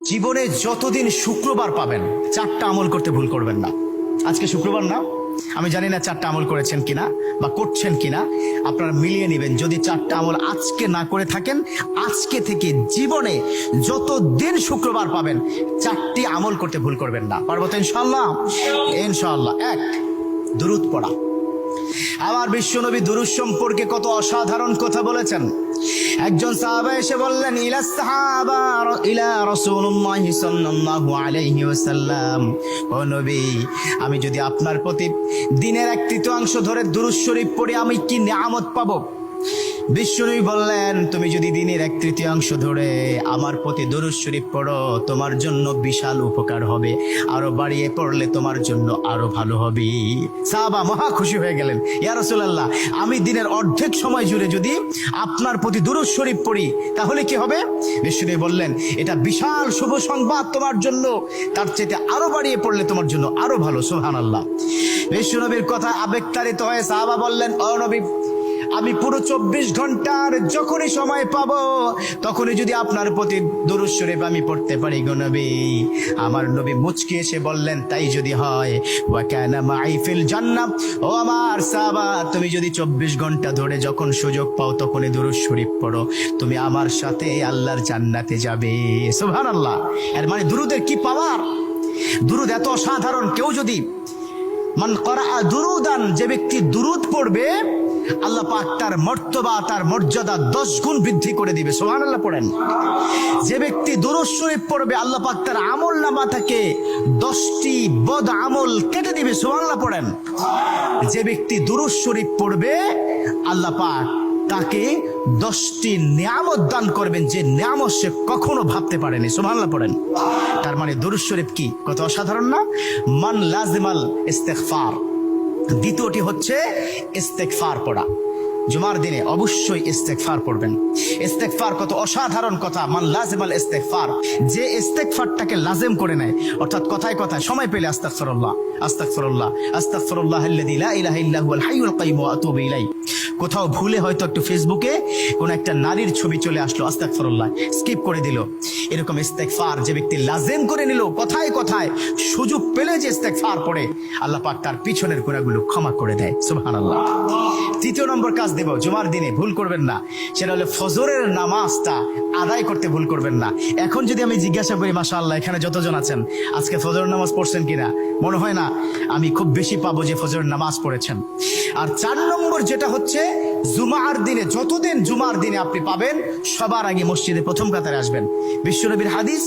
জীবনে যতদিন শুক্রবার পাবেন 4টা আমল করতে ভুল করবেন না। আজকে শুক্রবার না, আমি জানি না 4টা আমল করেছেন কিনা বা করছেন কিনা, আপনারা মিলিয়ে নেবেন। যদি 4টা আমল আজকে না করে থাকেন, আজকে থেকে জীবনে যতদিন শুক্রবার পাবেন 4টি আমল করতে ভুল করবেন না। পারবো তো ইনশাআল্লাহ? ইনশাআল্লাহ। 1, দুরূদ পড়া। আমার বিশ্বনবী দুরূদ সম্পর্কে কত অসাধারণ কথা বলেছেন। একজন সাহাবা এসে বললেন, ইলা রাসূলুল্লাহ সাল্লাল্লাহু আলাইহি ওয়াসাল্লাম, ও নবী, আমি যদি আপনার প্রতি দিনের 1/3 ধরে দুরূদ শরীফ পড়ি আমি কি নিয়ামত পাবো? বিশ্বনবী বললেন, তুমি যদি দিনের 1/3 ধরে আমার প্রতি দুরূদ শরীফ পড়ো, তোমার জন্য বিশাল উপকার হবে, আরো বাড়িয়ে পড়লে তোমার জন্য আরো ভালো হবে। সাহাবা মহা খুশি হয়ে গেলেন, ইয়া রাসূলুল্লাহ, আমি দিনের অর্ধেক সময় জুড়ে যদি আপনার প্রতি দুরূদ শরীফ পড়ি তাহলে কি হবে? বিশ্বনবী বললেন, এটা বিশাল শুভ সংবাদ তোমার জন্য, তার চাইতে আরো বাড়িয়ে পড়লে তোমার জন্য আরো ভালো। সুবহানাল্লাহ। বিশ্বনবীর কথা আবেগতাড়িত হয়ে সাহাবা বললেন, ও নবী, আমি পুরো 24 ঘন্টার যখনই সময় পাবো তখনই যদি আপনার প্রতি দুরূদ শরীফ আমি পড়তে পারি গো নবী। আমার নবী মুচকি এসে বললেন, তাই যদি হয়, ওয়া কানা মাই ফিল জান্নাহ, ও আমার সাহাবা, তুমি যদি 24 ঘন্টা ধরে যখন সুযোগ পাও তখনই দুরূদ শরীফ পড়ো, তুমি আমার সাথে আল্লাহর জান্নাতে যাবে। সুবহানাল্লাহ। এর মানে দুরূদের কি পাওয়ার! দুরূদ এত অসাধারণ। কেউ যদি মান করা দুরুদান, যে ব্যক্তি দুরূদ পড়বে আল্লাহ পাক তার মর্তবা, তার মর্যাদা 10 গুণ বৃদ্ধি করে দিবে। সুবহানাল্লাহ পড়েন। যে ব্যক্তি দুরূদ শরীফ পড়বে আল্লাহ পাক তার আমলনামা থেকে 10টি বদ আমল কেটে দিবে। সুবহানাল্লাহ পড়েন। যে ব্যক্তি দুরূদ শরীফ পড়বে আল্লাহ পাক তাকে 10টি নিয়ামত দান করবেন, যে নিয়ামত সে কখনো ভাবতে পারেনি। সুবহানাল্লাহ পড়েন। তার মানে দুরূদ শরীফ কি কত অসাধারণ না? মান লাজিমাল ইস্তিগফার। দ্বিতীয়টি হচ্ছে ইস্তেগফার পড়া। জুমার দিনে অবশ্যই ইস্তেগফার পড়বেন। ইস্তেগফার কত অসাধারণ কথা। মান লাজিমাল ইস্তেগফার, যে ইস্তেগফারটাকে লাজিম করে নেয়, অর্থাৎ কথায় কথায় সময় পেলে আস্তাগফিরুল্লাহ আস্তাগফিরুল্লাহ আস্তাগফিরুল্লাহাল্লাযী লা ইলাহা ইল্লা হুয়াল হাইয়ুল কাইয়্যুম ওয়া আতুবু ইলাইহি। কোথাও ভুলে হয়তো একটু ফেসবুকে কোন একটা নারীর ছবি চলে আসলো, আস্তাগফিরুল্লাহ স্কিপ করে দিল। এরকম ইস্তেগফার যে ব্যক্তি লাজিম করে নিল, কথায় কথায় সুযোগ পেলে যে ইস্তেগফার পড়ে, আল্লাহ পাক তার পিছনের গুনাহগুলো ক্ষমা করে দেয়। সুবহানাল্লাহ। তৃতীয় নম্বর কাজ দেব, জুমার দিনে ভুল করবেন না, সেটা হলো ফজরের নামাজটা আদায় করতে ভুল করবেন না। এখন যদি আমি জিজ্ঞাসা করি, মাশাআল্লাহ, এখানে যতজন আছেন আজকে ফজরের নামাজ পড়ছেন কিনা, মনে হয় না আমি খুব বেশি পাবো যে ফজরের নামাজ পড়েছেন। আর 4 নম্বর যেটা হচ্ছে, জুমার দিনে যতদিন জুমার দিনে আপনি পাবেন সবার আগে মসজিদে প্রথম কাতারে আসবেন। বিশ্বনবীর হাদিস,